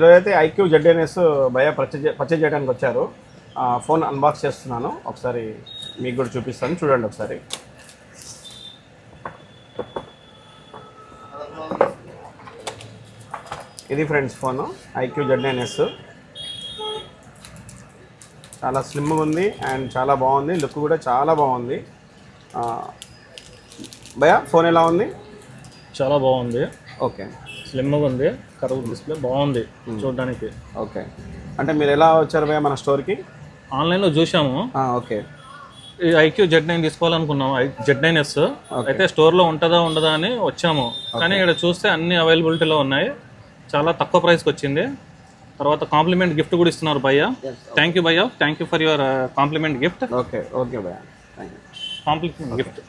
ఈరోజైతే IQ ZNS భయ purchase చేయడానికి వచ్చారు. ఫోన్ అన్బాక్స్ చేస్తున్నాను, ఒకసారి మీకు కూడా చూపిస్తాను, చూడండి ఒకసారి. ఇది ఫ్రెండ్స్ ఫోను ఐక్యూ ZNS. చాలా స్లిమ్గా ఉంది అండ్ చాలా బాగుంది, లుక్ కూడా చాలా బాగుంది. భయ ఫోన్ ఎలా ఉంది? చాలా బాగుంది. ఓకే, స్లిమ్గా ఉంది, కర్వ్ డిస్ప్లే బాగుంది చూడడానికి. ఓకే, అంటే మీరు ఎలా వచ్చారు భయ మన స్టోర్కి? ఆన్లైన్లో చూసాము. ఓకే, ఈ ఐక్యూ Z9 తీసుకోవాలనుకున్నాము, Z9S. అయితే స్టోర్లో ఉంటుందా ఉండదా అని వచ్చాము, కానీ ఇక్కడ చూస్తే అన్ని అవైలబిలిటీలో ఉన్నాయి. చాలా తక్కువ ప్రైస్కి వచ్చింది. తర్వాత కాంప్లిమెంట్ గిఫ్ట్ కూడా ఇస్తున్నారు భయ్య. థ్యాంక్ యూ భయ్య, thank you for your compliment gift. Okay okay భయ్య, థ్యాంక్ యూ. Compliment gift.